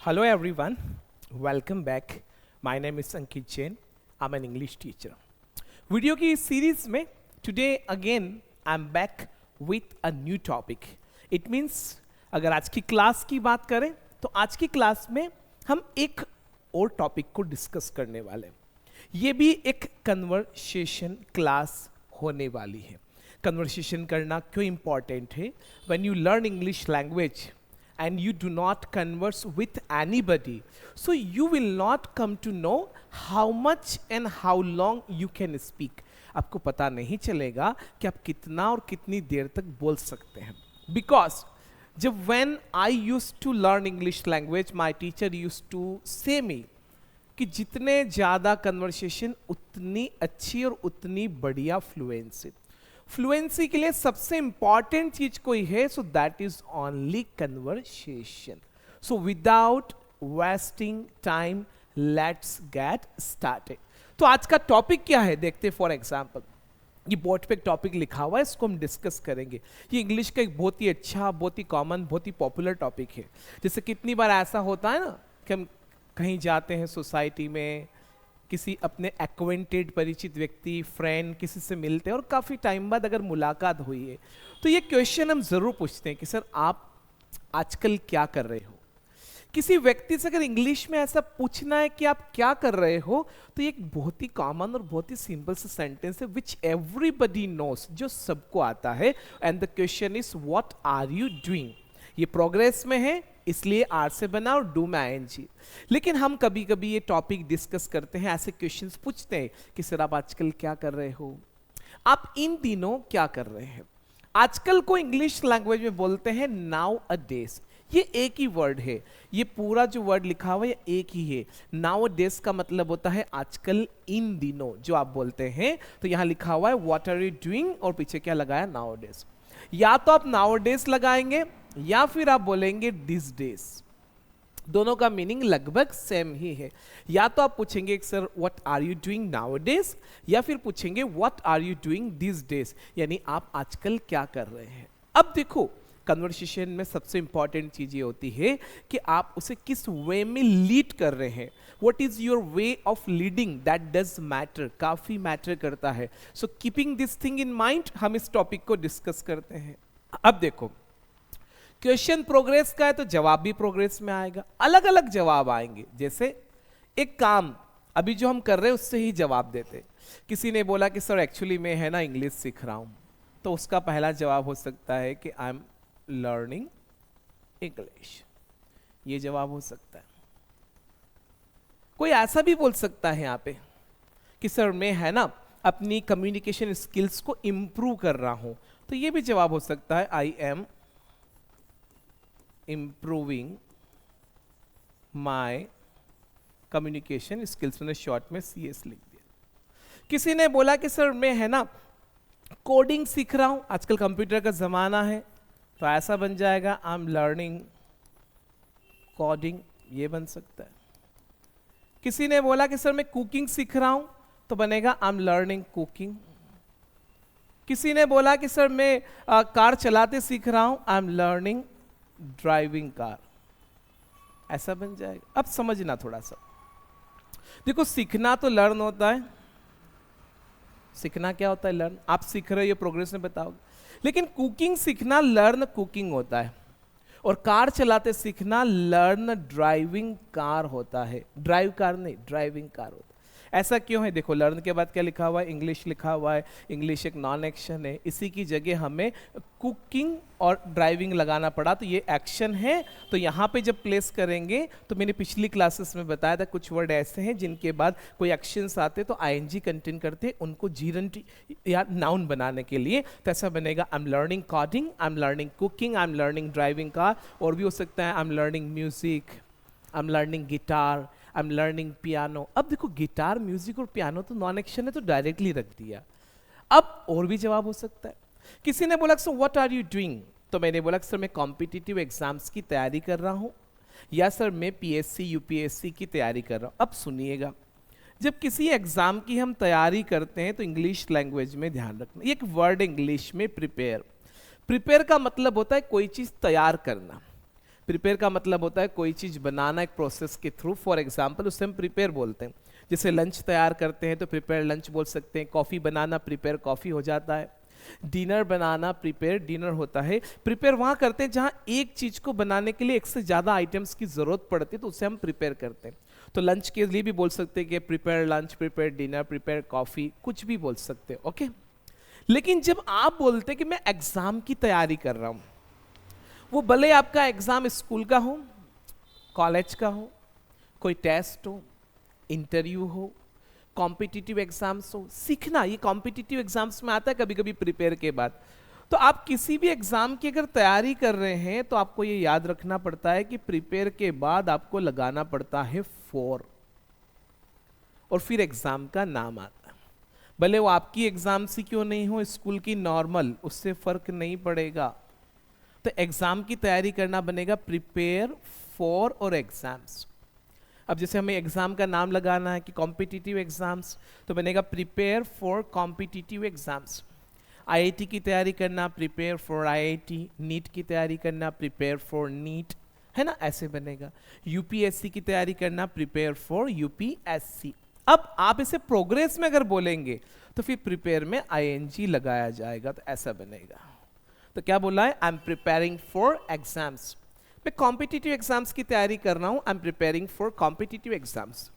Hello everyone, welcome back. My name is Ankit Jain. I'm an English teacher. Video की इस series में today again I am back with a new topic. It means अगर आज की class की बात करें तो आज की क्लास में हम एक और टॉपिक को डिस्कस करने वाले हैं. ये भी एक कन्वर्सेशन क्लास होने वाली है. कन्वर्सेशन करना क्यों इम्पॉर्टेंट है? When you learn English language and you do not converse with anybody, so you will not come to know how much and how long you can speak. आपको पता नहीं चलेगा कि आप कितना और कितनी देर तक बोल सकते हैं. Because जब when I used to learn English language, my teacher used to say me कि जितने ज़्यादा कन्वर्सेशन उतनी अच्छी और उतनी बढ़िया फ्लुएंसी. फ्लुएंसी के लिए सबसे इंपॉर्टेंट चीज कोई है, so that is only conversation. So without wasting time let's get started. तो आज का टॉपिक क्या है देखते. फॉर एग्जांपल ये बोर्ड पे एक टॉपिक लिखा हुआ है, इसको हम डिस्कस करेंगे. ये इंग्लिश का एक बहुत ही अच्छा, बहुत ही कॉमन, बहुत ही पॉपुलर टॉपिक है. जैसे कितनी बार ऐसा होता है ना कि हम कहीं जाते हैं सोसाइटी में, किसी अपने एक्वेंटेड परिचित व्यक्ति, फ्रेंड, किसी से मिलते हैं और काफ़ी टाइम बाद अगर मुलाकात हुई है तो ये क्वेश्चन हम ज़रूर पूछते हैं कि सर आप आजकल क्या कर रहे हो. किसी व्यक्ति से अगर इंग्लिश में ऐसा पूछना है कि आप क्या कर रहे हो, तो ये एक बहुत ही कॉमन और बहुत ही सिंपल सा सेंटेंस है विच एवरीबडी नोस, जो सबको आता है. And the question is what are you doing. ये प्रोग्रेस में है इसलिए आर से बना और डू में आईएनजी. लेकिन हम कभी कभी ये टॉपिक डिस्कस करते हैं, ऐसे क्वेश्चंस पूछते हैं कि सर आप आजकल क्या कर रहे हो, आप इन दिनों क्या कर रहे हैं. आजकल को इंग्लिश लैंग्वेज में बोलते हैं नाउ अ डेज. ये एक ही वर्ड है, ये पूरा जो वर्ड लिखा हुआ है एक ही है. नाउ अ डेज का मतलब होता है आजकल, इन दिनों जो आप बोलते हैं. तो यहां लिखा हुआ है व्हाट आर यू डूइंग और पीछे क्या लगाया, नाउ अ डेज. या तो आप नाउ अ डेज लगाएंगे या फिर आप बोलेंगे दिस डेज. दोनों का मीनिंग लगभग सेम ही है. या तो आप पूछेंगे sir what are you doing nowadays, या फिर पूछेंगे what are you doing this days, यानी आप आजकल क्या कर रहे हैं. अब देखो, कन्वर्सेशन में सबसे इंपॉर्टेंट चीज ये होती है कि आप उसे किस वे में लीड कर रहे हैं. What is your way of leading, that does matter, काफी मैटर करता है. So keeping this thing in mind हम इस टॉपिक को डिस्कस करते हैं. अब देखो, क्वेश्चन प्रोग्रेस का है तो जवाब भी प्रोग्रेस में आएगा. अलग अलग जवाब आएंगे. जैसे एक काम अभी जो हम कर रहे हैं उससे ही जवाब देते. किसी ने बोला कि सर एक्चुअली मैं है ना इंग्लिश सीख रहा हूं, तो उसका पहला जवाब हो सकता है कि आई एम लर्निंग इंग्लिश. ये जवाब हो सकता है. कोई ऐसा भी बोल सकता है यहां पे कि सर मैं है ना अपनी कम्युनिकेशन स्किल्स को इंप्रूव कर रहा हूं, तो ये भी जवाब हो सकता है I M improving my communication skills. मैंने शॉर्ट में CS लिख दिया. किसी ने बोला कि सर मैं है ना कोडिंग सीख रहा हूं, आजकल कंप्यूटर का जमाना है, तो ऐसा बन जाएगा आई एम लर्निंग कोडिंग. ये बन सकता है. किसी ने बोला कि सर मैं कुकिंग सीख रहा हूं, तो बनेगा आई एम लर्निंग कुकिंग. किसी ने बोला कि सर मैं कार चलाते सीख रहा हूं, I am learning driving car. ऐसा बन जाएगा. अब समझना थोड़ा सा. देखो, सीखना तो लर्न होता है. सीखना क्या होता है? लर्न. आप सीख रहे हो, ये प्रोग्रेस में बताओगे. लेकिन कुकिंग सीखना लर्न कुकिंग होता है, और कार चलाते सीखना लर्न ड्राइविंग कार होता है. ड्राइव कार नहीं, ड्राइविंग कार होता है. ऐसा क्यों है? देखो, लर्न के बाद क्या लिखा हुआ है? इंग्लिश लिखा हुआ है. इंग्लिश एक नॉन एक्शन है, इसी की जगह हमें कुकिंग और ड्राइविंग लगाना पड़ा, तो ये एक्शन है. तो यहाँ पे जब प्लेस करेंगे, तो मैंने पिछली क्लासेस में बताया था कुछ वर्ड ऐसे हैं जिनके बाद कोई एक्शंस आते तो आईएनजी कंटेन करते उनको जीरंट या नाउन बनाने के लिए. तो ऐसा बनेगा आई am learning coding, I am learning cooking, I am learning driving car. और भी हो सकता है I am learning music, I am learning guitar, I am learning piano. अब देखो, गिटार, म्यूजिक और पियानो तो नॉन एक्शन है, तो डायरेक्टली रख दिया. अब और भी जवाब हो सकता है. किसी ने बोला sir what are you doing, तो मैंने बोला सर मैं कॉम्पिटिटिव एग्जाम्स की तैयारी कर रहा हूं, या सर मैं पीएससी यूपीएससी की तैयारी कर रहा हूं. अब सुनिएगा, जब किसी एग्जाम की हम तैयारी करते हैं तो इंग्लिश लैंग्वेज में ध्यान रखना. एक वर्ड इंग्लिश में प्रिपेयर. प्रिपेयर का मतलब होता है कोई चीज तैयार करना. प्रिपेयर का मतलब होता है कोई चीज बनाना एक प्रोसेस के थ्रू, फॉर एग्जाम्पल उसे हम प्रिपेयर बोलते हैं। जैसे लंच तैयार करते हैं तो प्रिपेयर लंच बोल सकते हैं, कॉफी बनाना प्रिपेयर कॉफी हो जाता है, डिनर बनाना प्रिपेयर डिनर होता है। प्रिपेयर वहां करते हैं जहां एक चीज को बनाने के लिए एक से ज्यादा आइटम्स की जरूरत पड़ती है, तो उसे हम प्रिपेयर करते हैं। तो लंच के लिए भी बोल सकते हैं कि prepare lunch, prepare dinner, prepare coffee, कुछ भी बोल सकते हैं, ओके। लेकिन जब आप बोलते हैं कि मैं एग्जाम की तैयारी कर रहा हूं, वो भले आपका एग्जाम स्कूल का हो, कॉलेज का हो, कोई टेस्ट हो, इंटरव्यू हो, कॉम्पिटिटिव एग्जाम्स हो, सीखना ये कॉम्पिटिटिव एग्जाम्स में आता है कभी कभी प्रिपेयर के बाद। तो आप किसी भी एग्जाम की अगर तैयारी कर रहे हैं तो आपको ये याद रखना पड़ता है कि प्रिपेयर के बाद आपको लगाना पड़ता है फॉर, और फिर एग्जाम का नाम आता है। भले वो आपकी एग्जाम सी क्यों नहीं हो, स्कूल की नॉर्मल, उससे फर्क नहीं पड़ेगा। तो एग्जाम की तैयारी करना बनेगा प्रिपेयर फॉर और एग्जाम्स। अब जैसे हमें एग्जाम का नाम लगाना है कि कॉम्पिटिटिव एग्जाम्स, तो बनेगा prepare for competitive exams. IIT की तैयारी करना प्रिपेयर फॉर आईआईटी, नीट की तैयारी करना प्रिपेयर फॉर नीट, है ना, ऐसे बनेगा। यूपीएससी की तैयारी करना प्रिपेयर फॉर यूपीएससी। अब आप इसे प्रोग्रेस में अगर बोलेंगे तो फिर प्रिपेयर में आईएनजी लगाया जाएगा, तो ऐसा बनेगा। तो क्या बोला है, I am preparing for exams. मैं कॉम्पिटिटिव एग्जाम्स की तैयारी कर रहा हूं, I am preparing for competitive exams.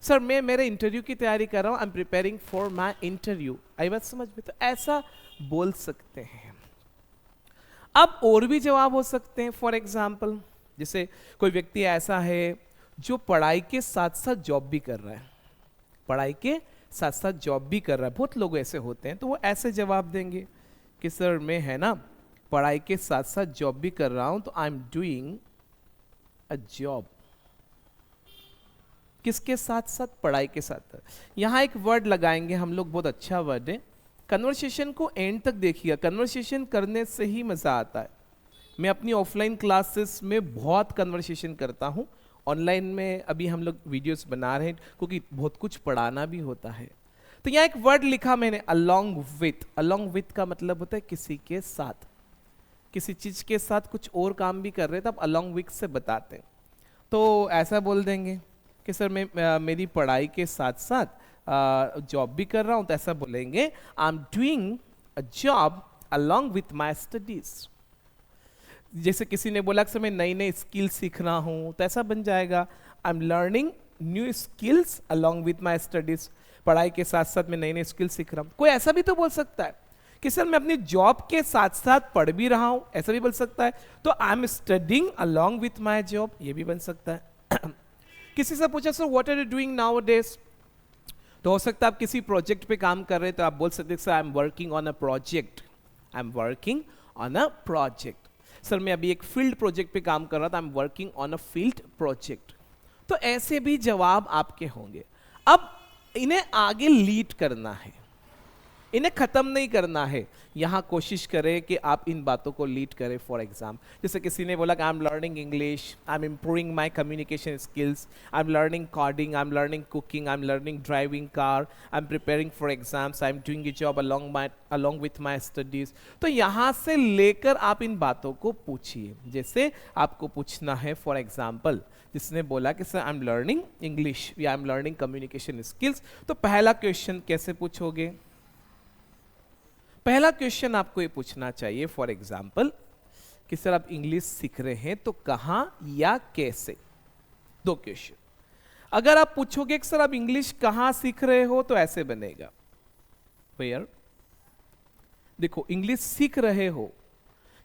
Sir मैं मेरे इंटरव्यू की तैयारी कर रहा हूं, I am preparing for my interview. आई बात समझ में? तो ऐसा बोल सकते हैं। अब और भी जवाब हो सकते हैं, फॉर एग्जाम्पल जैसे कोई व्यक्ति ऐसा है जो पढ़ाई के साथ साथ जॉब भी कर रहा है, पढ़ाई के साथ साथ जॉब भी कर रहा है, बहुत लोग ऐसे होते हैं, तो वो ऐसे जवाब देंगे कि सर मैं, है ना, पढ़ाई के साथ साथ जॉब भी कर रहा हूं, तो I am doing a job. किसके साथ साथ? पढ़ाई के साथ। यहां एक वर्ड लगाएंगे हम लोग, बहुत अच्छा वर्ड है। कन्वर्सेशन को एंड तक देखिएगा, कन्वर्सेशन करने से ही मजा आता है। मैं अपनी ऑफलाइन क्लासेस में बहुत कन्वर्सेशन करता हूं, ऑनलाइन में अभी हम लोग वीडियोस बना रहे हैं क्योंकि बहुत कुछ पढ़ाना भी होता है। तो यहाँ एक वर्ड लिखा मैंने, अलोंग विथ। अलोंग विथ का मतलब होता है किसी के साथ, किसी चीज के साथ कुछ और काम भी कर रहे हैं, तो आप अलोंग विथ से बताते हैं। तो ऐसा बोल देंगे कि सर मैं मेरी पढ़ाई के साथ साथ जॉब भी कर रहा हूं, तो ऐसा बोलेंगे I am doing a job along with my studies. जैसे किसी ने बोला कि सर मैं नई नई स्किल सीख रहा हूं, तो ऐसा बन जाएगा आई am learning new skills along with my studies. पढ़ाई के साथ साथ मैं नई नई स्किल सीख रहा हूं। कोई ऐसा भी तो बोल सकता है कि सर मैं अपनी जॉब के साथ साथ पढ़ भी रहा हूं, ऐसा भी बोल सकता है। तो I am studying along with my job, ये भी बन सकता है। किसी से पूछा sir what are you doing nowadays, तो हो सकता है आप किसी प्रोजेक्ट पे काम कर रहे हैं, तो आप बोल सकते हैं sir I am working on a project, I am working on a project. Sir मैं अभी एक फील्ड प्रोजेक्ट पे काम कर रहा था, I am working on a field project. तो ऐसे भी जवाब आपके होंगे। अब इन्हें आगे लीड करना है, इन्हें खत्म नहीं करना है। यहां कोशिश करें कि आप इन बातों को लीड करें। फॉर एग्जाम्पल जैसे किसी ने बोला कि आई am learning English, I am improving my communication skills, I am learning coding, I am learning cooking, I am learning driving car, I am preparing for exams, I am doing a job along with my studies. तो यहां से लेकर आप इन बातों को पूछिए। जैसे आपको पूछना है, फॉर एग्जाम्पल जिसने बोला कि sir I am learning English या I am learning communication skills, तो पहला क्वेश्चन कैसे पूछोगे? पहला क्वेश्चन आपको ये पूछना चाहिए, फॉर एग्जाम्पल कि सर आप इंग्लिश सीख रहे हैं तो कहां या कैसे। दो क्वेश्चन। अगर आप पूछोगे कि सर आप इंग्लिश कहां सीख रहे हो, तो ऐसे बनेगा, वेयर। देखो इंग्लिश सीख रहे हो,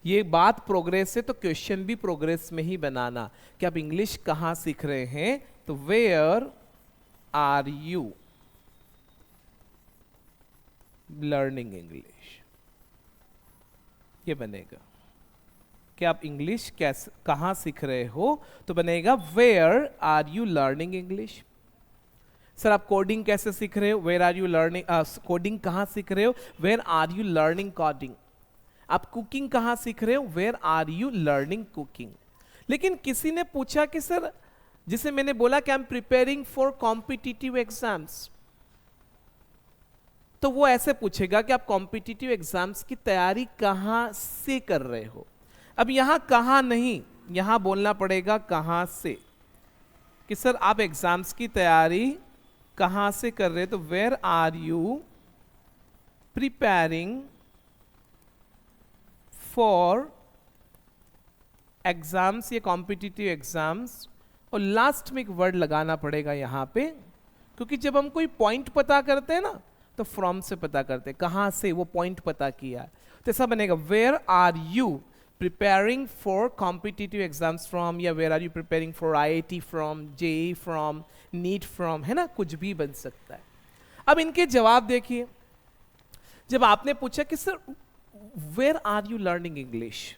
ये बात प्रोग्रेस है, तो क्वेश्चन भी प्रोग्रेस में ही बनाना कि आप इंग्लिश कहां सीख रहे हैं, तो where are you learning English, ये बनेगा। कि आप इंग्लिश कैसे कहां सीख रहे हो, तो बनेगा where are you learning English. Sir आप कोडिंग कैसे सीख रहे हो, where are you learning, coding कहां सीख रहे हो, where are you learning coding. आप कुकिंग कहां सीख रहे हो, where are you learning cooking. लेकिन किसी ने पूछा कि सर, जिसे मैंने बोला कि आई am preparing for competitive exams, तो वो ऐसे पूछेगा कि आप कॉम्पिटिटिव एग्जाम्स की तैयारी कहां से कर रहे हो। अब यहां कहां नहीं, यहां बोलना पड़ेगा कहां से, कि सर आप एग्जाम्स की तैयारी कहां से कर रहे हैं, तो where are you preparing for exams या कॉम्पिटिटिव एग्जाम्स, और लास्ट में एक वर्ड लगाना पड़ेगा यहां पे, क्योंकि जब हम कोई पॉइंट पता करते हैं ना तो फ्रॉम से पता करते हैं, कहां से वो पॉइंट पता किया है, तो ऐसा बनेगा where are you preparing for competitive exams from, या where are you preparing for IIT from, JEE from, NEET from, है ना, कुछ भी बन सकता है। अब इनके जवाब देखिए, जब आपने पूछा कि sir where are you learning English,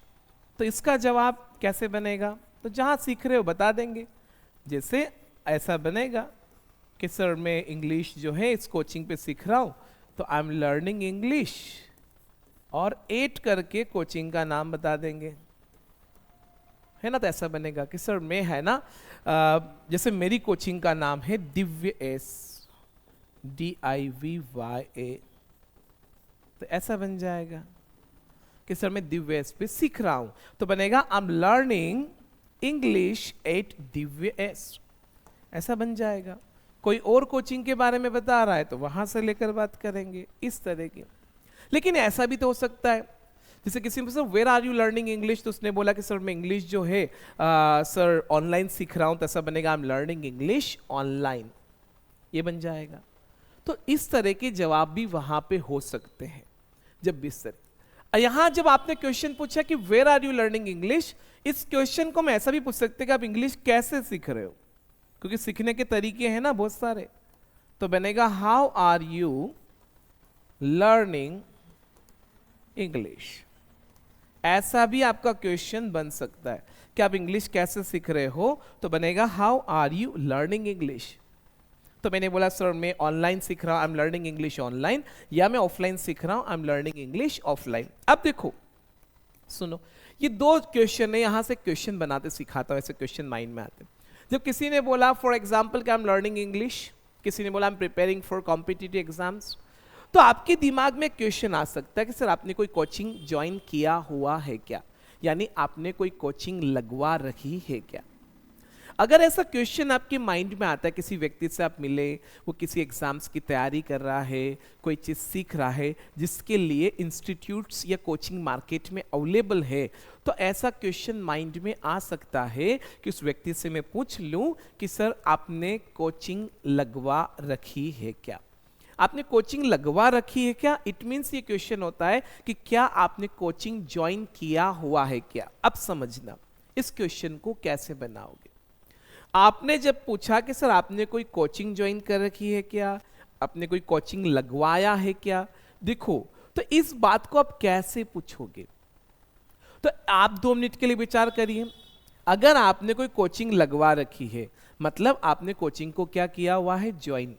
तो इसका जवाब कैसे बनेगा, तो जहां सीख रहे हो बता देंगे, जैसे ऐसा बनेगा कि सर मैं इंग्लिश जो है इस कोचिंग पे सीख रहा हूं, तो आई एम लर्निंग इंग्लिश, और 8 करके कोचिंग का नाम बता देंगे, है ना, तो ऐसा बनेगा कि सर मैं, है ना, जैसे मेरी कोचिंग का नाम है दिव्य एस, DIVYA, तो ऐसा बन जाएगा कि सर मैं दिव्य एस पे सीख रहा हूं, तो बनेगा आई am learning English at Divya S, ऐसा बन जाएगा। कोई और कोचिंग के बारे में बता रहा है तो वहां से लेकर बात करेंगे, इस तरह की। लेकिन ऐसा भी तो हो सकता है, जैसे किसी ने where are you learning English, तो उसने बोला कि सर मैं इंग्लिश जो है सर ऑनलाइन सीख रहा हूं, तो ऐसा बनेगा आई एम लर्निंग इंग्लिश ऑनलाइन, ये बन जाएगा। तो इस तरह के जवाब भी वहां पे हो सकते हैं। जब भी इस तरह, यहां जब आपने क्वेश्चन पूछा कि where are you learning English, इस क्वेश्चन को हम ऐसा भी पूछ सकते हैं कि आप इंग्लिश कैसे सीख रहे हो, क्योंकि सीखने के तरीके हैं ना बहुत सारे, तो बनेगा how are you learning English, ऐसा भी आपका क्वेश्चन बन सकता है कि आप इंग्लिश कैसे सीख रहे हो, तो बनेगा how are you learning English. तो मैंने बोला सर मैं ऑनलाइन सीख रहा हूं, I am learning English online, या मैं ऑफलाइन सीख रहा हूं, I am learning English offline. अब देखो सुनो, ये 2 क्वेश्चन है, यहां से क्वेश्चन बनाते सिखाता हूं, ऐसे क्वेश्चन माइंड में आते हैं। जब किसी ने बोला फॉर एग्जाम्पल कि आई एम लर्निंग इंग्लिश, किसी ने बोला आई am preparing for competitive exams, तो आपके दिमाग में क्वेश्चन आ सकता है कि सर आपने कोई कोचिंग ज्वाइन किया हुआ है क्या, यानी आपने कोई कोचिंग लगवा रखी है क्या। अगर ऐसा क्वेश्चन आपके माइंड में आता है, किसी व्यक्ति से आप मिले, वो किसी एग्जाम्स की तैयारी कर रहा है, कोई चीज़ सीख रहा है जिसके लिए इंस्टीट्यूट्स या कोचिंग मार्केट में अवेलेबल है, तो ऐसा क्वेश्चन माइंड में आ सकता है कि उस व्यक्ति से मैं पूछ लूं कि सर आपने कोचिंग लगवा रखी है क्या, आपने कोचिंग लगवा रखी है क्या। इट मीन्स ये क्वेश्चन होता है कि क्या आपने कोचिंग ज्वाइन किया हुआ है क्या। अब समझना इस क्वेश्चन को कैसे बनाओगे। आपने जब पूछा कि सर आपने कोई कोचिंग ज्वाइन कर रखी है क्या, आपने कोई कोचिंग लगवाया है क्या, देखो तो इस बात को आप कैसे पूछोगे, तो आप 2 मिनट के लिए विचार करिए। अगर आपने कोई कोचिंग लगवा रखी है, मतलब आपने कोचिंग को क्या किया हुआ है, ज्वाइन,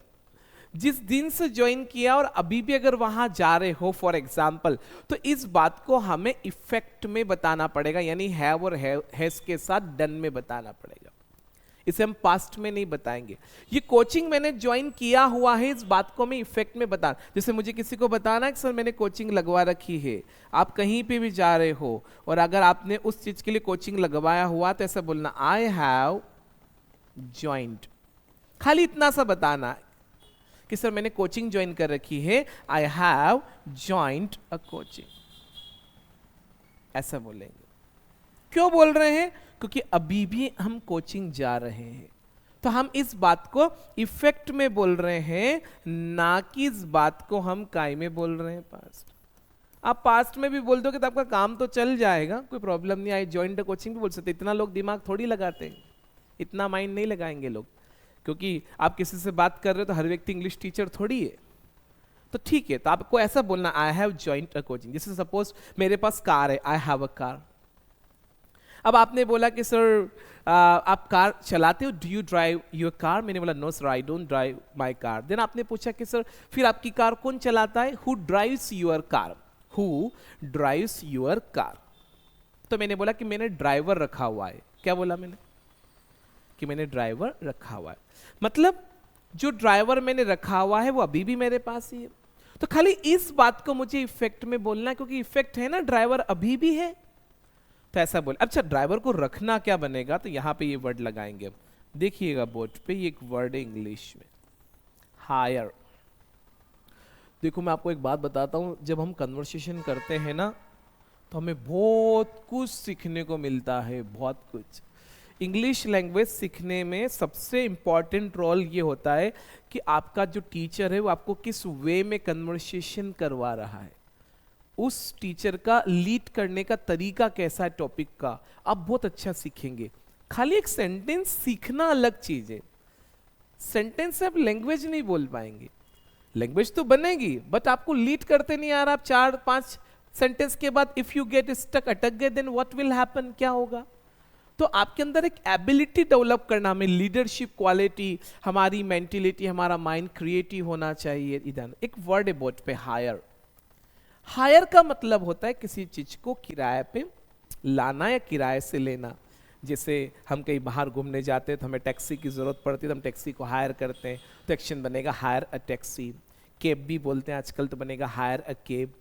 जिस दिन से ज्वाइन किया और अभी भी अगर वहां जा रहे हो फॉर एग्जाम्पल, तो इस बात को हमें इफेक्ट में बताना पड़ेगा, यानी हैव और हैज के साथ डन में बताना पड़ेगा, इसे हम पास्ट में नहीं बताएंगे। ये कोचिंग मैंने ज्वाइन किया हुआ है, इस बात को मैं इफेक्ट में बता, जैसे मुझे किसी को बताना है कि सर मैंने कोचिंग लगवा रखी है, आप कहीं पे भी जा रहे हो और अगर आपने उस चीज के लिए कोचिंग लगवाया हुआ तो ऐसा बोलना आई हैव ज्वाइंड, खाली इतना सा बताना कि सर मैंने कोचिंग ज्वाइन कर रखी है, I have joined a coaching, ऐसा बोलेंगे। क्यों बोल रहे हैं, क्योंकि अभी भी हम कोचिंग जा रहे हैं, तो हम इस बात को इफेक्ट में बोल रहे हैं, ना कि इस बात को हम काय में बोल रहे हैं, पास्ट। आप पास्ट में भी बोल दोगे तो आपका काम तो चल जाएगा, कोई प्रॉब्लम नहीं। आई ज्वाइंड कोचिंग भी बोल सकते, इतना लोग दिमाग थोड़ी लगाते हैं, इतना माइंड नहीं लगाएंगे लोग, क्योंकि आप किसी से बात कर रहे हो तो हर व्यक्ति इंग्लिश टीचर थोड़ी है। तो ठीक है, तो आपको ऐसा बोलना I have joined a coaching. जैसे सपोज मेरे पास कार है, आई हैव अ कार। अब आपने बोला कि सर आप कार चलाते हो, do you drive your car, मैंने बोला no sir I don't drive my car. Then आपने पूछा कि सर फिर आपकी कार कौन चलाता है, who drives your car, who drives your car. तो मैंने बोला कि मैंने ड्राइवर रखा हुआ है। क्या बोला मैंने, कि मैंने ड्राइवर रखा हुआ है, मतलब जो ड्राइवर मैंने रखा हुआ है वो अभी भी मेरे पास ही है। तो खाली इस बात को मुझे इफेक्ट में बोलना है, क्योंकि इफेक्ट है ना, ड्राइवर अभी भी है, तो ऐसा बोले। अच्छा, ड्राइवर को रखना क्या बनेगा, तो यहाँ पे ये वर्ड लगाएंगे अब। देखिएगा बोर्ड पे ये एक वर्ड है इंग्लिश में, हायर। देखो मैं आपको एक बात बताता हूँ, जब हम कन्वर्सेशन करते हैं ना तो हमें बहुत कुछ सीखने को मिलता है, बहुत कुछ। इंग्लिश लैंग्वेज सीखने में सबसे इम्पॉर्टेंट रोल ये होता है कि आपका जो टीचर है वो आपको किस वे में कन्वर्सेशन करवा रहा है, उस टीचर का लीड करने का तरीका कैसा है टॉपिक का, आप बहुत अच्छा सीखेंगे। खाली एक सेंटेंस सीखना अलग चीज है, सेंटेंस से आप लैंग्वेज नहीं बोल पाएंगे। लैंग्वेज तो बनेगी बट आपको लीड करते नहीं आ रहा, आप 4-5 सेंटेंस के बाद इफ यू गेट स्टक, अटक गए, देन व्हाट विल हैपन, क्या होगा। तो आपके अंदर एक एबिलिटी डेवलप करना, हमें लीडरशिप क्वालिटी, हमारी मेंटेलिटी, हमारा माइंड क्रिएटिव होना चाहिए। इधर एक वर्ड है बोर्ड पे, हायर। हायर का मतलब होता है किसी चीज को किराए पे लाना या किराए से लेना। जैसे हम कहीं बाहर घूमने जाते हैं तो हमें टैक्सी की जरूरत पड़ती है, तो हम टैक्सी को हायर करते हैं, तो एक्शन बनेगा हायर अ टैक्सी। कैब भी बोलते हैं आजकल, तो बनेगा हायर अ कैब।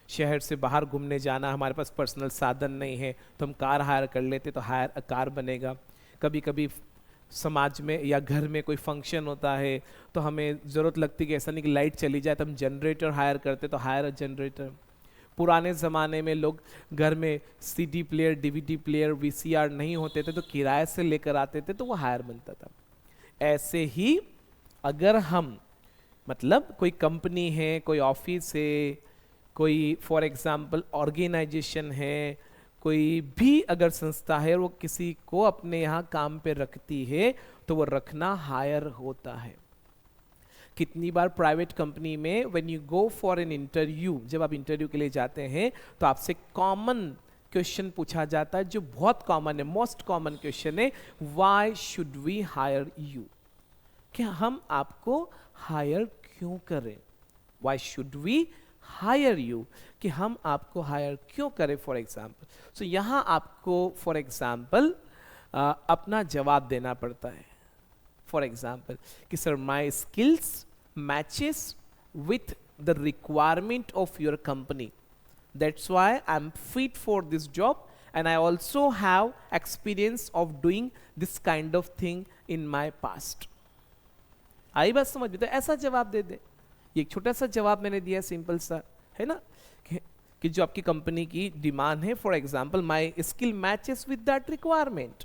शहर से बाहर घूमने जाना, हमारे पास पर्सनल साधन नहीं है तो हम कार हायर कर लेते, तो हायर अ कार बनेगा। कभी कभी समाज में या घर में कोई फंक्शन होता है तो हमें ज़रूरत लगती है कि ऐसा नहीं कि लाइट चली जाए तो हम जनरेटर हायर करते, तो हायर अ जनरेटर। पुराने ज़माने में लोग घर में CD player, DVD player, VCR नहीं होते थे तो किराए से लेकर आते थे, तो वो हायर बनता था। ऐसे ही अगर हम मतलब कोई कंपनी है, कोई ऑफिस है, कोई फॉर एग्जांपल ऑर्गेनाइजेशन है, कोई भी अगर संस्था है वो किसी को अपने यहाँ काम पे रखती है तो वो रखना हायर होता है। कितनी बार प्राइवेट कंपनी में when you go for an interview, जब आप इंटरव्यू के लिए जाते हैं तो आपसे कॉमन क्वेश्चन पूछा जाता है, जो बहुत कॉमन है, मोस्ट कॉमन क्वेश्चन है, why should we hire you, क्या हम आपको हायर क्यों करें। Why should we hire you, कि हम आपको हायर क्यों करें, फॉर एग्जाम्पल। सो यहां आपको फॉर एग्जाम्पल अपना जवाब देना पड़ता है। फॉर एग्जाम्पल कि sir my skills matches with the requirement of your company, that's why I am fit for this job and I also have experience of doing this kind of thing in my past. आई बात समझ में, तो ऐसा जवाब दे दे। ये एक छोटा सा जवाब मैंने दिया, सिंपल सा है ना, कि जो आपकी कंपनी की डिमांड है, for example my skill matches with that requirement,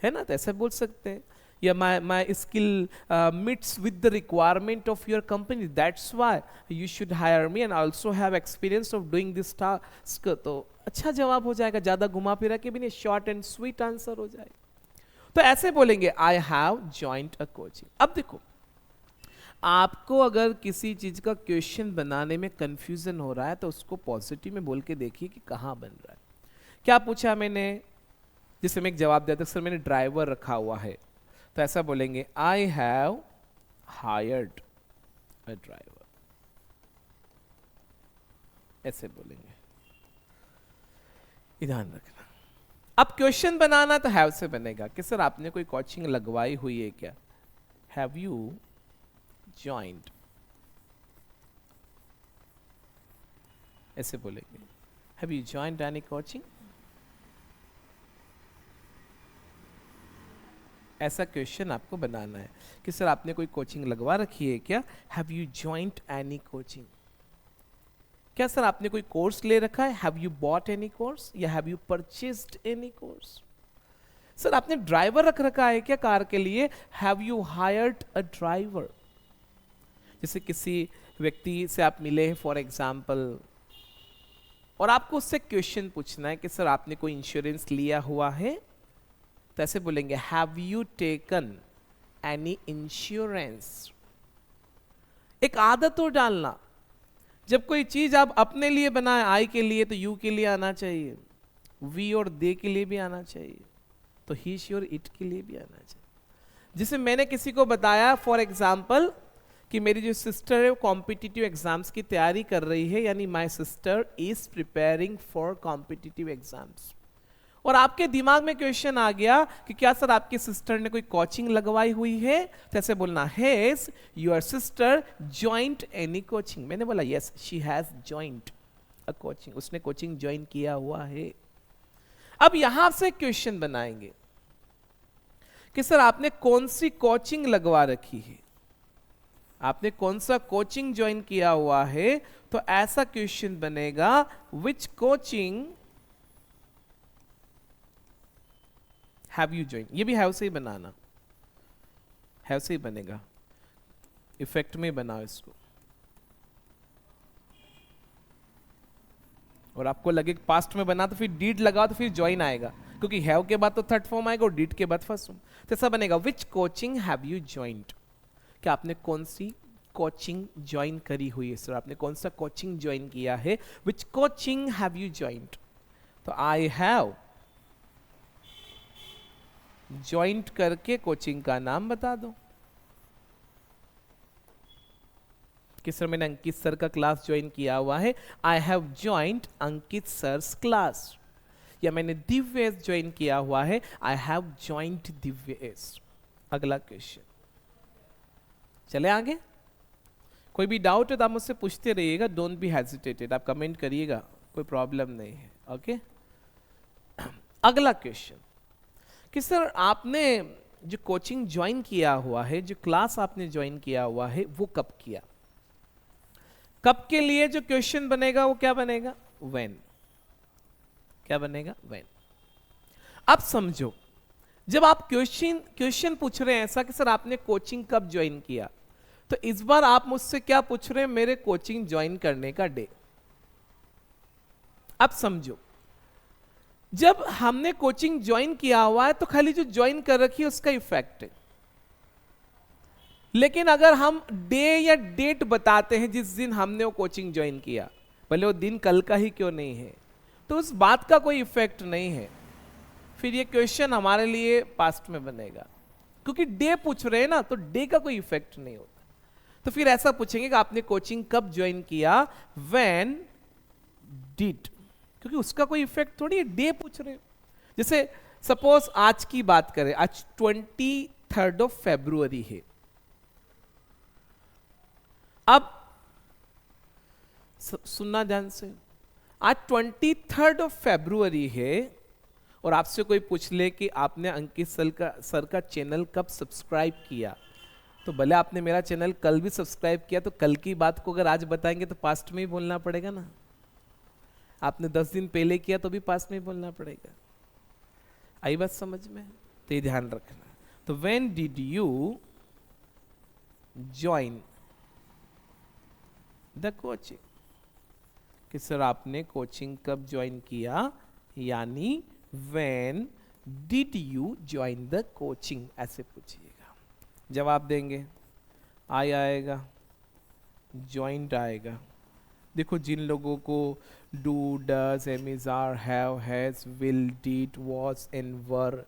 है ना, तो ऐसा बोल सकते हैं। या my skill meets with the requirement of your company, that's why you should hire me and also have experience of doing this task. तो अच्छा जवाब हो जाएगा, ज्यादा घुमा फिरा के भी नहीं, शॉर्ट एंड स्वीट आंसर हो जाएगा। तो ऐसे बोलेंगे I have joint a coaching. अब देखो, आपको अगर किसी चीज का क्वेश्चन बनाने में कंफ्यूजन हो रहा है तो उसको पॉजिटिव में बोल के देखिए कि कहाँ बन रहा है। क्या पूछा मैंने, जिससे मैं एक जवाब देता, सर मैंने ड्राइवर रखा हुआ है, तो ऐसा बोलेंगे I have hired a driver, ऐसे बोलेंगे। ध्यान रखना। अब क्वेश्चन बनाना तो हैव से बनेगा कि सर आपने कोई कोचिंग लगवाई हुई है क्या, हैव यू joined, ऐसे बोलेंगे have you joined any coaching। ऐसा क्वेश्चन आपको बनाना है कि सर आपने कोई कोचिंग लगवा रखी है क्या, have you joined any coaching। क्या सर आपने कोई कोर्स ले रखा है, have you bought any course, या have you purchased any course। Sir आपने ड्राइवर रख रखा है क्या कार के लिए, have you hired a driver। जैसे किसी व्यक्ति से आप मिले हैं फॉर एग्जाम्पल, और आपको उससे क्वेश्चन पूछना है कि सर आपने कोई इंश्योरेंस लिया हुआ है, तो ऐसे बोलेंगे have you taken any insurance. एक आदत हो डालना, जब कोई चीज आप अपने लिए बनाए, आई के लिए तो यू के लिए आना चाहिए, वी और दे के लिए भी आना चाहिए, तो ही शी और इट के लिए भी आना चाहिए। जिसे मैंने किसी को बताया फॉर एग्जाम्पल कि मेरी जो सिस्टर है वो कॉम्पिटिटिव एग्जाम्स की तैयारी कर रही है, यानी my sister is preparing for competitive exams, और आपके दिमाग में क्वेश्चन आ गया कि क्या सर आपकी सिस्टर ने कोई कोचिंग लगवाई हुई है, तो ऐसे बोलना has your sister joint any coaching. मैंने बोला yes she has joint a coaching, उसने कोचिंग ज्वाइन किया हुआ है। अब यहां से क्वेश्चन बनाएंगे कि सर आपने कौन सी कोचिंग लगवा रखी है, आपने कौन सा कोचिंग ज्वाइन किया हुआ है। तो ऐसा क्वेश्चन बनेगा, विच कोचिंग हैव यू ज्वाइन। ये भी हैव से ही बनाना, हैव से ही बनेगा, इफेक्ट में बनाओ इसको। और आपको लगे पास्ट में बना तो फिर डीड लगाओ तो फिर ज्वाइन आएगा, क्योंकि हैव के बाद तो थर्ड फॉर्म आएगा और डीड के बाद फर्स्ट फॉर्म। तो ऐसा बनेगा, विच कोचिंग हैव यू ज्वाइंड। क्या आपने कौन सी कोचिंग ज्वाइन करी हुई है सर, आपने कौन सा कोचिंग ज्वाइन किया है। Which coaching have you joined. तो आई हैव ज्वाइंट करके कोचिंग का नाम बता दो कि सर मैंने अंकित सर का क्लास ज्वाइन किया हुआ है, I have joined Ankit sir's class. या मैंने दिव्यस ज्वाइन किया हुआ है, आई हैव ज्वाइंट दिव्यस। अगला क्वेश्चन, चले आगे। कोई भी डाउट है तो आप मुझसे पूछते रहिएगा, डोंट बी हेजिटेटेड, आप कमेंट करिएगा, कोई प्रॉब्लम नहीं है। ओके, अगला क्वेश्चन कि सर आपने जो कोचिंग ज्वाइन किया हुआ है, जो क्लास आपने ज्वाइन किया हुआ है, वो कब किया। कब के लिए जो क्वेश्चन बनेगा वो क्या बनेगा, व्हेन। क्या बनेगा, व्हेन। अब समझो, जब आप क्वेश्चन पूछ रहे हैं ऐसा कि सर आपने कोचिंग कब ज्वाइन किया, तो इस बार आप मुझसे क्या पूछ रहे हैं, मेरे कोचिंग ज्वाइन करने का डे। अब समझो, जब हमने कोचिंग ज्वाइन किया हुआ है तो खाली जो ज्वाइन कर रखी है उसका इफेक्ट है। लेकिन अगर हम डे या डेट बताते हैं जिस दिन हमने वो कोचिंग ज्वाइन किया, भले वो दिन कल का ही क्यों नहीं है, तो उस बात का कोई इफेक्ट नहीं है। फिर ये क्वेश्चन हमारे लिए पास्ट में बनेगा, क्योंकि डे पूछ रहे हैं ना, तो डे का कोई इफेक्ट नहीं होता। तो फिर ऐसा पूछेंगे कि आपने कोचिंग कब ज्वाइन किया, व्हेन डिड, क्योंकि उसका कोई इफेक्ट थोड़ी है, डे पूछ रहे हैं। जैसे सपोज आज की बात करें, आज 23 फरवरी है। अब सुनना ध्यान से, आज 23 फरवरी है और आपसे कोई पूछ ले कि आपने अंकित सर का चैनल कब सब्सक्राइब किया, तो भले आपने मेरा चैनल कल भी सब्सक्राइब किया, तो कल की बात को अगर आज बताएंगे तो पास्ट में ही बोलना पड़ेगा ना। आपने 10 दिन पहले किया तो भी पास्ट में ही बोलना पड़ेगा। आई बात समझ में, तो ये ध्यान रखना। तो when did you join the coaching, कि सर आपने कोचिंग कब ज्वाइन किया, यानी when did you join the coaching, ऐसे पूछिएगा। जवाब देंगे, आई आएगा, ज्वाइंट आएगा। देखो जिन लोगों को do, does, am is, are, have, has, will, did, was and were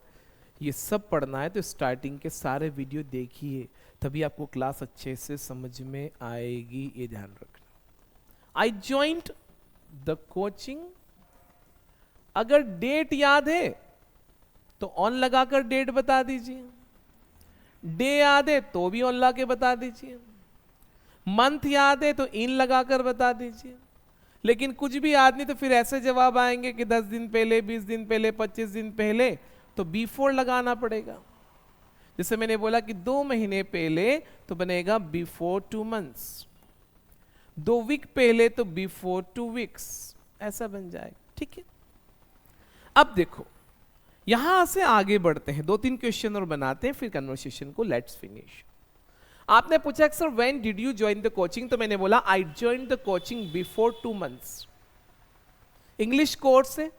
ये सब पढ़ना है तो स्टार्टिंग के सारे वीडियो देखिए, तभी आपको क्लास अच्छे से समझ में आएगी, ये ध्यान रखना। आई ज्वाइंट द कोचिंग, अगर डेट याद है तो ऑन लगाकर डेट बता दीजिए, डे याद है तो भी ऑन लगा के बता दीजिए, मंथ याद है तो इन लगाकर बता दीजिए। लेकिन कुछ भी याद नहीं तो फिर ऐसे जवाब आएंगे कि 10 दिन पहले, 20 दिन पहले, 25 दिन पहले, तो बिफोर लगाना पड़ेगा। जैसे मैंने बोला कि 2 महीने पहले तो बनेगा बिफोर 2 मंथ्स, 2 वीक पहले तो बिफोर 2 वीक्स, ऐसा बन जाएगा। ठीक है, अब देखो यहां से आगे बढ़ते हैं, 2-3 क्वेश्चन और बनाते हैं, फिर कन्वर्सेशन को लेट्स फिनिश। आपने पूछा sir when did you join the coaching, तो मैंने बोला I join the coaching before 2 months. English course है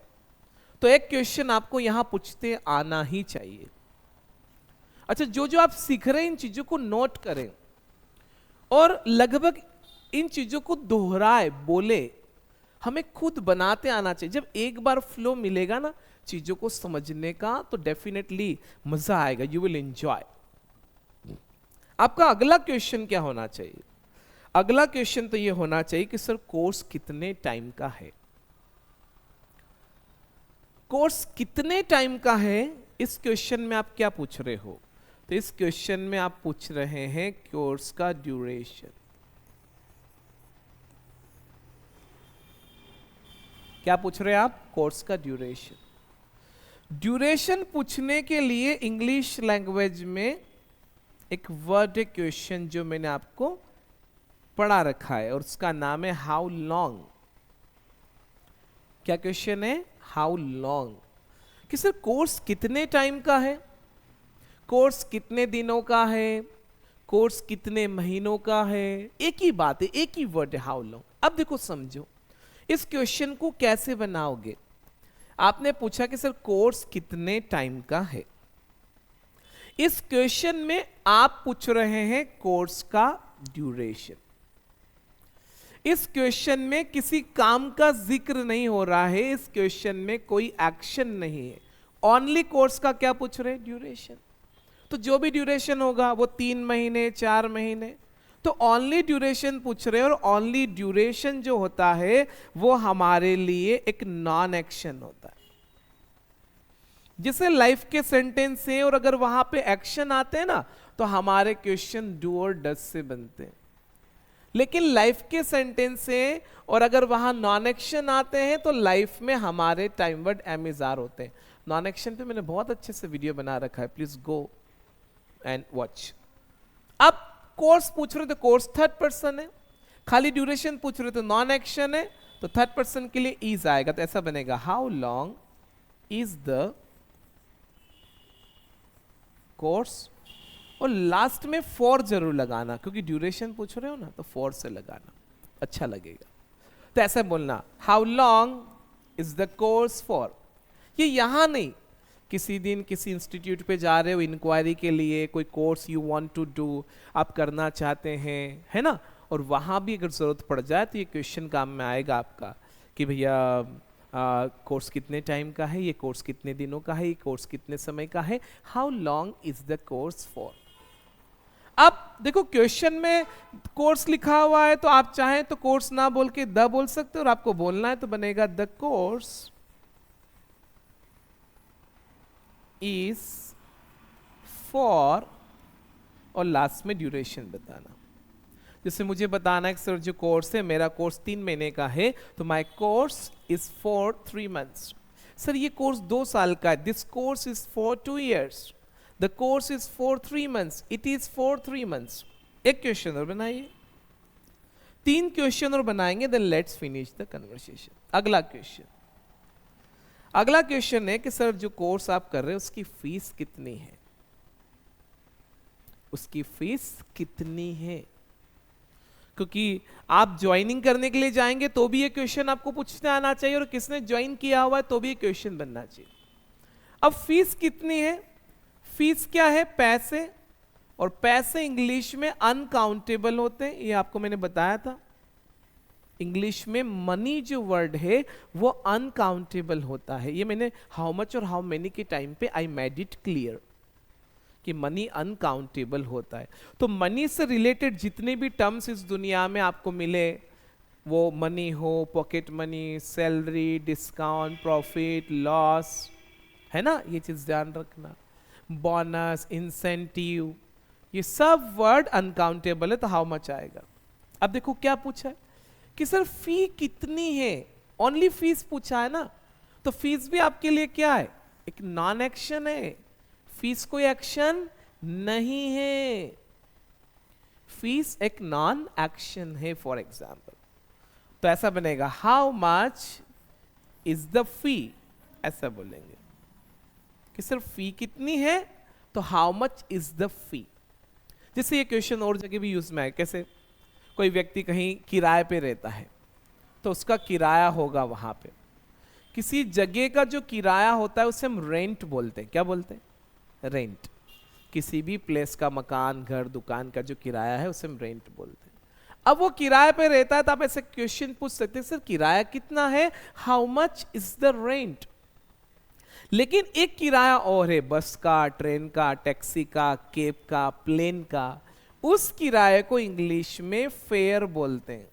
तो एक क्वेश्चन आपको यहां पूछते आना ही चाहिए। अच्छा, जो जो आप सीख रहे हैं इन चीजों को नोट करें और लगभग इन चीजों को दोहराए, बोले, हमें खुद बनाते आना चाहिए। जब एक बार फ्लो मिलेगा ना चीजों को समझने का, तो डेफिनेटली मजा आएगा, यू विल एंजॉय। आपका अगला क्वेश्चन क्या होना चाहिए, अगला क्वेश्चन तो ये होना चाहिए कि सर कोर्स कितने टाइम का है। कोर्स कितने टाइम का है, इस क्वेश्चन में आप क्या पूछ रहे हो, तो इस क्वेश्चन में आप पूछ रहे हैं कोर्स का ड्यूरेशन। क्या पूछ रहे हैं आप, कोर्स का ड्यूरेशन। ड्यूरेशन पूछने के लिए इंग्लिश लैंग्वेज में एक वर्ड, एक क्वेश्चन जो मैंने आपको पढ़ा रखा है और उसका नाम है हाउ लॉन्ग। क्या क्वेश्चन है? How long. कि सर कोर्स कितने टाइम का है, कोर्स कितने दिनों का है, कोर्स कितने महीनों का है। एक ही बात है, एक ही वर्ड है, हाउ लॉन्ग। अब देखो समझो इस क्वेश्चन को कैसे बनाओगे। आपने पूछा कि सर कोर्स कितने टाइम का है। इस क्वेश्चन में आप पूछ रहे हैं कोर्स का ड्यूरेशन। इस क्वेश्चन में किसी काम का जिक्र नहीं हो रहा है, इस क्वेश्चन में कोई एक्शन नहीं है, ओनली कोर्स का क्या पूछ रहे हैं? ड्यूरेशन। तो जो भी ड्यूरेशन होगा वो 3 महीने 4 महीने, तो ओनली ड्यूरेशन पूछ रहे हैं। और ओनली ड्यूरेशन जो होता है वो हमारे लिए एक नॉन एक्शन होता है। जैसे लाइफ के सेंटेंस हैं और अगर वहां पे एक्शन आते हैं ना तो हमारे क्वेश्चन डू और डज से बनते हैं। लेकिन लाइफ के सेंटेंस हैं और अगर वहां नॉन एक्शन आते हैं तो लाइफ में हमारे टाइम वर्ड एम इज आर होते हैं। नॉन एक्शन पे मैंने बहुत अच्छे से वीडियो बना रखा है, प्लीज गो एंड वॉच। अब कोर्स पूछ रहे तो कोर्स थर्ड पर्सन है, खाली ड्यूरेशन पूछ रहे तो नॉन एक्शन है, तो थर्ड पर्सन के लिए इज आएगा। तो ऐसा बनेगा how long is the course, और लास्ट में फॉर जरूर लगाना क्योंकि ड्यूरेशन पूछ रहे हो ना, तो फॉर से लगाना अच्छा लगेगा। तो ऐसा बोलना how long is the course for. ये यहां नहीं, किसी दिन किसी इंस्टीट्यूट पे जा रहे हो इंक्वायरी के लिए, कोई course you want to do, आप करना चाहते हैं, है ना, और वहां भी अगर जरूरत पड़ जाए तो ये क्वेश्चन काम में आएगा आपका कि भैया कोर्स कितने टाइम का है, ये कोर्स कितने दिनों का है, ये कोर्स कितने समय का है, how long is the course for. अब देखो क्वेश्चन में कोर्स लिखा हुआ है तो आप चाहें तो कोर्स ना बोल के द बोल सकते हो, और आपको बोलना है तो बनेगा द कोर्स इज फॉर, और लास्ट में ड्यूरेशन बताना। जैसे मुझे बताना है कि सर जो कोर्स है मेरा कोर्स 3 महीने का है, तो my course is for 3 months। Sir ये कोर्स 2 साल का है, this course is for 2 years, the course is for 3 months, it is for 3 months। एक क्वेश्चन और बनाइए, 3 क्वेश्चन और बनाएंगे, then let's finish the conversation. अगला क्वेश्चन, अगला क्वेश्चन है कि सर जो कोर्स आप कर रहे हैं उसकी फीस कितनी है, उसकी फीस कितनी है। क्योंकि आप ज्वाइनिंग करने के लिए जाएंगे तो भी ये क्वेश्चन आपको पूछने आना चाहिए, और किसने ज्वाइन किया हुआ है तो भी ये क्वेश्चन बनना चाहिए। अब फीस कितनी है, फीस क्या है? पैसे, और पैसे इंग्लिश में अनकाउंटेबल होते हैं, ये आपको मैंने बताया था। इंग्लिश में मनी जो वर्ड है वो अनकाउंटेबल होता है। ये मैंने हाउ मच और हाउ मेनी के टाइम पे आई मेड इट क्लियर कि मनी अनकाउंटेबल होता है। तो मनी से रिलेटेड जितने भी टर्म्स इस दुनिया में आपको मिले, वो मनी हो, pocket money, salary, discount, profit, loss, है ना, ये चीज ध्यान रखना, बोनस, इंसेंटिव, ये सब वर्ड अनकाउंटेबल है। तो हाउ मच आएगा। अब देखो क्या पूछा है कि सर फी कितनी है, ओनली फीस पूछा है ना, तो फीस भी आपके लिए क्या है? एक नॉन एक्शन है, फीस कोई एक्शन नहीं है, फीस एक नॉन एक्शन है। फॉर एग्जाम्पल तो ऐसा बनेगा how much is the fee, ऐसा बोलेंगे कि सर फी कितनी है, तो how much is the fee. जैसे ये क्वेश्चन और जगह भी यूज में है, कैसे कोई व्यक्ति कहीं किराए पे रहता है तो उसका किराया होगा, वहां पे किसी जगह का जो किराया होता है उसे हम रेंट बोलते हैं। क्या बोलते हैं? रेंट। किसी भी प्लेस का, मकान, घर, दुकान का जो किराया है उसे हम रेंट बोलते हैं। अब वो किराए पे रहता है तो आप ऐसे क्वेश्चन पूछ सकते हैं, सर किराया कितना है, how much is the rent. लेकिन एक किराया और है, बस का, ट्रेन का, टैक्सी का, कैब का, प्लेन का, उस किराए को इंग्लिश में फेयर बोलते हैं,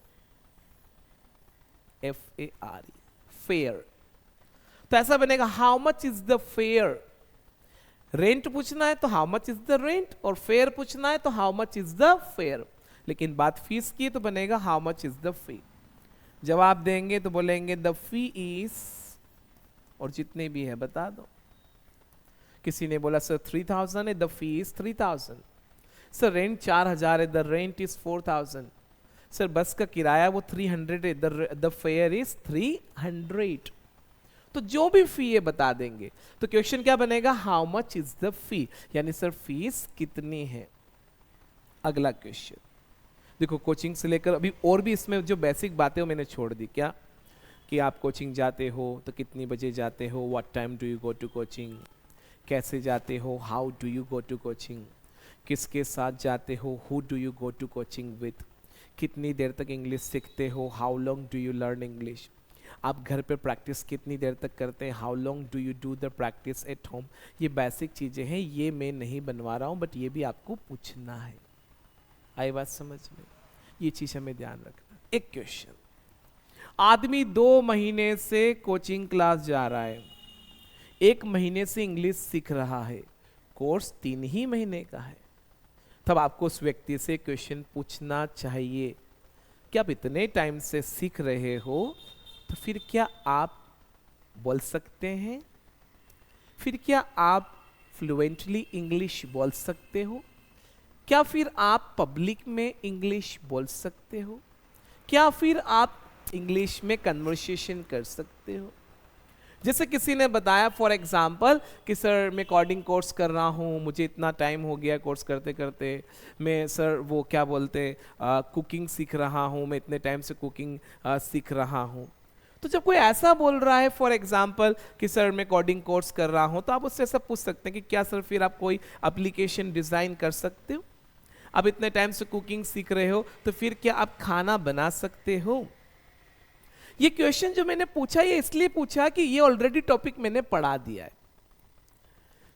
FARE, फेयर। तो ऐसा बनेगा how much is the fair. Rent पूछना है तो how much is the rent, और फेयर पूछना है तो how much is the fair. लेकिन बात फीस की तो बनेगा how much is the fee. जवाब देंगे तो बोलेंगे द फी इज, और जितने भी है बता दो, किसी ने बोला सर 3000 है, the fee is 3000। Sir rent 4000 है, द रेंट इज 4000। सर बस का किराया वो 300 है, द फेयर इज 300। तो जो भी फी है बता देंगे। तो क्वेश्चन क्या बनेगा, how much is the fee, यानी सर फीस कितनी है। अगला क्वेश्चन देखो, कोचिंग से लेकर अभी और भी इसमें जो बेसिक बातें हो मैंने छोड़ दी। क्या कि आप कोचिंग जाते हो तो कितनी बजे जाते हो, what time do you go to coaching, कैसे जाते हो, how do you go to coaching, किसके साथ जाते हो, who do you go to coaching with, कितनी देर तक इंग्लिश सीखते हो, how long do you learn English, आप घर पे प्रैक्टिस कितनी देर तक करते हैं, how long do you do the practice at home. ये बेसिक चीज़ें हैं, ये मैं नहीं बनवा रहा हूँ, बट ये भी आपको पूछना है। आई बात समझ में, ये चीज़ हमें ध्यान रखना। एक क्वेश्चन, आदमी 2 महीने से कोचिंग क्लास जा रहा है, 1 महीने से इंग्लिश सीख रहा है, कोर्स 3 ही महीने का है। तब आपको उस व्यक्ति से क्वेश्चन पूछना चाहिए कि आप इतने टाइम से सीख रहे हो, तो फिर क्या आप बोल सकते हैं, फिर क्या आप फ्लुएंटली इंग्लिश बोल सकते हो, क्या फिर आप पब्लिक में इंग्लिश बोल सकते हो, क्या फिर आप इंग्लिश में कन्वर्सेशन कर सकते हो। जैसे किसी ने बताया फॉर एग्जाम्पल कि सर मैं कोडिंग कोर्स कर रहा हूँ, मुझे इतना टाइम हो गया कोर्स करते करते, मैं सर वो क्या बोलते कुकिंग सीख रहा हूँ, मैं इतने टाइम से कुकिंग सीख रहा हूँ। तो जब कोई ऐसा बोल रहा है फॉर एग्जाम्पल कि सर मैं कोडिंग कोर्स कर रहा हूँ, तो आप उससे ऐसा पूछ सकते हैं कि क्या सर फिर आप कोई एप्लीकेशन डिज़ाइन कर सकते हो, आप इतने टाइम से कुकिंग सीख रहे हो तो फिर क्या आप खाना बना सकते हो। ये क्वेश्चन जो मैंने पूछा ये इसलिए पूछा कि ये ऑलरेडी टॉपिक मैंने पढ़ा दिया है।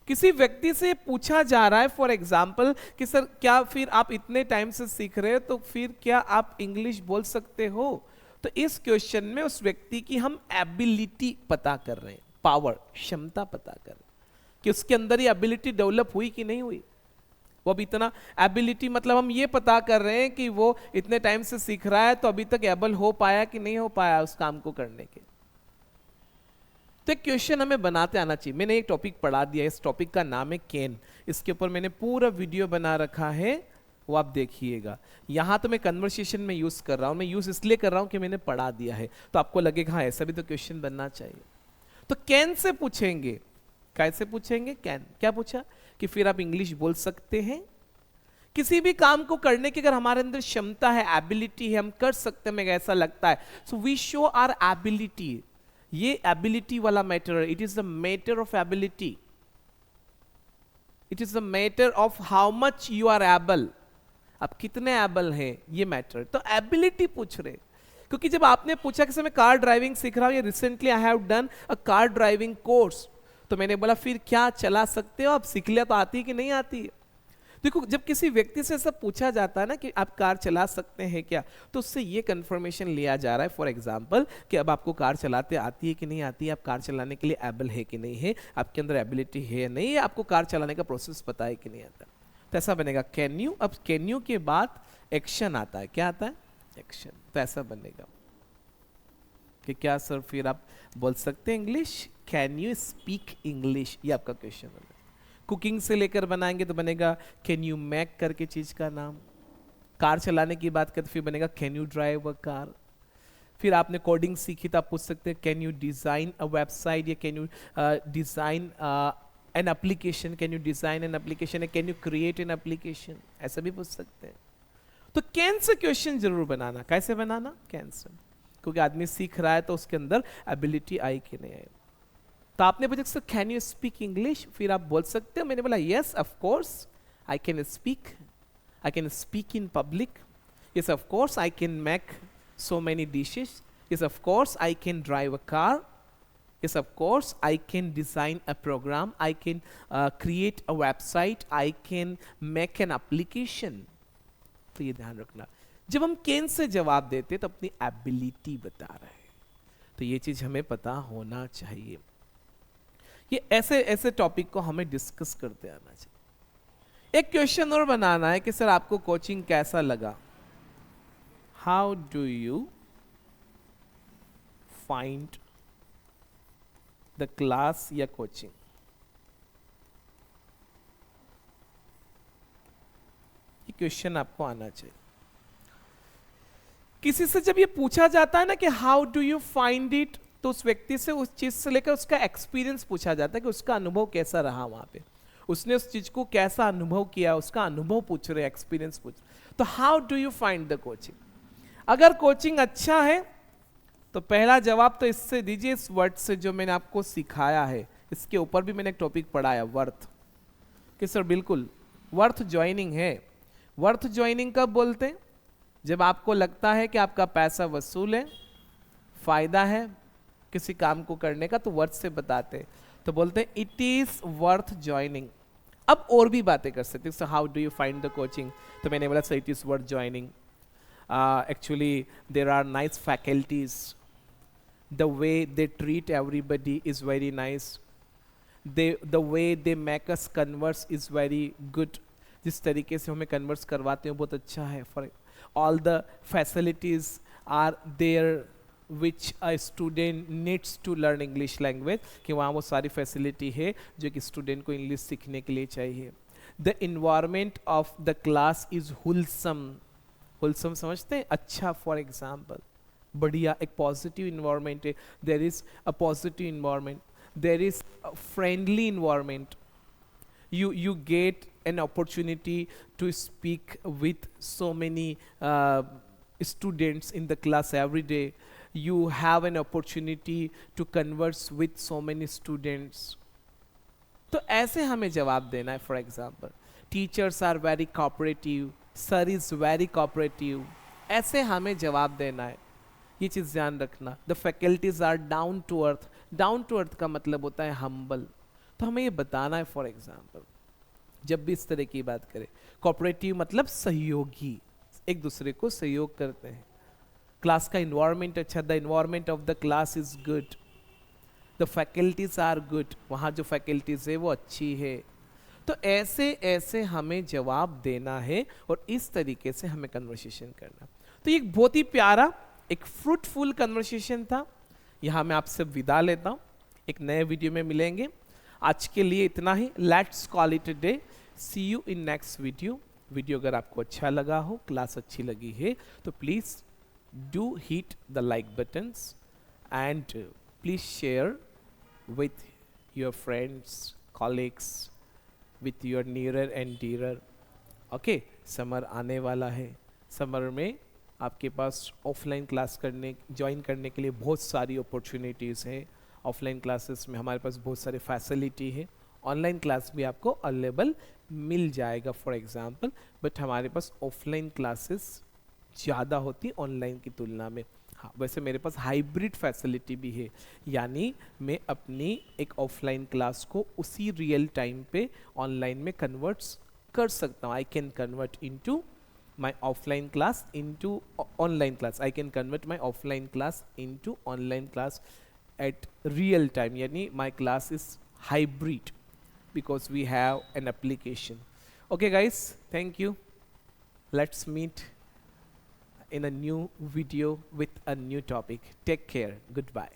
किसी व्यक्ति से पूछा जा रहा है फॉर एग्जाम्पल कि सर क्या फिर आप इतने टाइम से सीख रहे हो तो फिर क्या आप इंग्लिश बोल सकते हो। तो इस क्वेश्चन में उस व्यक्ति की हम एबिलिटी पता कर रहे हैं, पावर, क्षमता पता कर रहे हैं कि उसके अंदर ये एबिलिटी डेवलप हुई कि नहीं हुई। वो अब इतना एबिलिटी मतलब हम ये पता कर रहे हैं कि वो इतने टाइम से सीख रहा है तो अभी तक एबल हो पाया कि नहीं हो पाया उस काम को करने के। तो एक क्वेश्चन हमें बनाते आना चाहिए। मैंने एक टॉपिक पढ़ा दिया, इस टॉपिक का नाम है कैन। इसके ऊपर मैंने पूरा वीडियो बना रखा है, वो आप देखिएगा। यहाँ तो मैं कन्वर्सेशन में यूज कर रहा हूँ, मैं यूज इसलिए कर रहा हूँ कि मैंने पढ़ा दिया है, तो आपको लगेगा हाँ ऐसा भी तो क्वेश्चन बनना चाहिए। तो कैन से पूछेंगे, कैसे पूछेंगे, कैन क्या पूछा कि फिर आप इंग्लिश बोल सकते हैं। किसी भी काम को करने की अगर हमारे अंदर क्षमता है, एबिलिटी है, हम कर सकते हैं, हमें ऐसा लगता है, so we show our ability. ये एबिलिटी वाला मैटर है, it is the matter of ability, it is the matter of how much you are able, आप कितने एबल हैं, ये मैटर। तो एबिलिटी पूछ रहे, क्योंकि जब आपने पूछा कि मैं कार ड्राइविंग सीख रहा हूं, ये recently I have done a car driving course, तो मैंने बोला फिर क्या चला सकते हो आप, सीख लिया तो आती है कि नहीं आती है। देखो जब किसी व्यक्ति से सब पूछा जाता है ना कि आप कार चला सकते हैं क्या, तो उससे ये कंफर्मेशन लिया जा रहा है फॉर एग्जांपल कि अब आपको कार चलाते आती है कि नहीं आती है, आप कार चलाने के लिए एबल है कि नहीं है, आपके अंदर एबिलिटी है या नहीं है, आपको कार चलाने का प्रोसेस पता है कि नहीं आता। तो ऐसा बनेगा कैन यू। अब कैन यू के बाद एक्शन आता है, क्या आता है, एक्शन। तो ऐसा बनेगा कि क्या सर फिर आप बोल सकते हैं English, can you speak English, ये आपका क्वेश्चन बनेगा। कुकिंग से लेकर बनाएंगे तो बनेगा कैन यू मेक करके चीज का नाम। कार चलाने की बात करें तो फिर बनेगा can you drive a car. फिर आपने कोडिंग सीखी तो आप पूछ सकते हैं can you design a website, या can you design an application, can you design an application, can you create an application, ऐसा भी पूछ सकते हैं। तो कैन से क्वेश्चन जरूर बनाना। कैसे बनाना, कैन से, क्योंकि आदमी सीख रहा है तो उसके अंदर एबिलिटी आई कि नहीं आई। तो आपने पूछा sir can you speak English, फिर आप बोल सकते हो। मैंने बोला yes of course I can speak, I can speak in public, yes of course I can make so many dishes, yes of course I can drive a car, yes of course I can design a program, I can create a website, I can make an application। तो ये ध्यान रखना, जब हम can say जवाब देते तो अपनी एबिलिटी बता रहे हैं, तो ये चीज हमें पता होना चाहिए। ये ऐसे ऐसे टॉपिक को हमें डिस्कस करते आना चाहिए। एक क्वेश्चन और बनाना है कि सर आपको कोचिंग कैसा लगा, how do you find the class या coaching। क्वेश्चन आपको आना चाहिए। किसी से जब ये पूछा जाता है ना कि how do you find it, तो उस व्यक्ति से उस चीज से लेकर उसका एक्सपीरियंस पूछा जाता है कि उसका अनुभव कैसा रहा वहां पे, उसने उस चीज को कैसा अनुभव किया, उसका अनुभव पूछ रहे, एक्सपीरियंस पूछ रहे। तो how do you find the coaching? अगर कोचिंग अच्छा है तो पहला जवाब तो इससे दीजिए, इस वर्ड से जो मैंने आपको सिखाया है, इसके ऊपर भी मैंने एक टॉपिक पढ़ाया, वर्थ। कि सर बिल्कुल वर्थ ज्वाइनिंग है। वर्थ ज्वाइनिंग कब बोलते हैं? जब आपको लगता है कि आपका पैसा वसूल है, फायदा है किसी काम को करने का, तो वर्थ से बताते हैं, तो बोलते हैं इट इज वर्थ ज्वाइनिंग। अब और भी बातें कर सकते हैं, how do you find the coaching, तो मैंने बोला sir it is worth joining, actually there are nice faculties, the way they treat everybody is very nice, the way they make us converse is very good, जिस तरीके से हमें converse करवाते हैं बहुत अच्छा है। For all the facilities are there which a student needs to learn English language, कि वहाँ वो सारी फैसिलिटी है जो कि स्टूडेंट को इंग्लिश सीखने के लिए चाहिए। The environment of the class is wholesome, wholesome समझते हैं, अच्छा। फॉर एग्जाम्पल बढ़िया, एक पॉजिटिव इन्वायरमेंट है, there is a positive environment, there is a friendly environment, you get an opportunity to speak with so many students in the class every day, you have an opportunity to converse with so many students। तो ऐसे हमें जवाब देना है। For example teachers are very cooperative, sir is very cooperative, ऐसे हमें जवाब देना है, ये चीज ध्यान रखना। The faculties are down to earth, down to earth का मतलब होता है हम्बल, तो हमें ये बताना है। फॉर एग्जाम्पल जब भी इस तरह की बात करें, कोऑपरेटिव मतलब सहयोगी, एक दूसरे को सहयोग करते हैं। क्लास का इन्वायरमेंट अच्छा, the environment of the class is good, the faculties are good, वहाँ जो फैकल्टीज है वो अच्छी है। तो ऐसे ऐसे हमें जवाब देना है और इस तरीके से हमें कन्वर्सेशन करना। तो ये बहुत ही प्यारा एक फ्रूटफुल कन्वर्सेशन था। यहाँ मैं आपसे विदा लेता हूँ, एक नए वीडियो में मिलेंगे। आज के लिए इतना ही, let's call it a day, see you in next video. Video अगर आपको अच्छा लगा हो, क्लास अच्छी लगी है, तो please do hit the like buttons and please share with your friends, colleagues, with your nearer and dearer. Okay, summer आने वाला है, समर में आपके पास ऑफलाइन क्लास करने, ज्वाइन करने के लिए बहुत सारी अपॉर्चुनिटीज़ हैं। ऑफलाइन क्लासेस में हमारे पास बहुत सारी फैसिलिटी है, ऑनलाइन क्लास भी आपको अवेलेबल मिल जाएगा फॉर एग्जांपल, बट हमारे पास ऑफलाइन क्लासेस ज़्यादा होती ऑनलाइन की तुलना में। हाँ, वैसे मेरे पास हाइब्रिड फैसिलिटी भी है, यानी मैं अपनी एक ऑफलाइन क्लास को उसी रियल टाइम पे ऑनलाइन में कन्वर्ट्स कर सकता हूँ। I can convert into my offline class into online class, I can convert my offline class into online class at real time, yani my class is hybrid because we have an application. Okay guys, thank you, let's meet in a new video with a new topic. Take care, goodbye.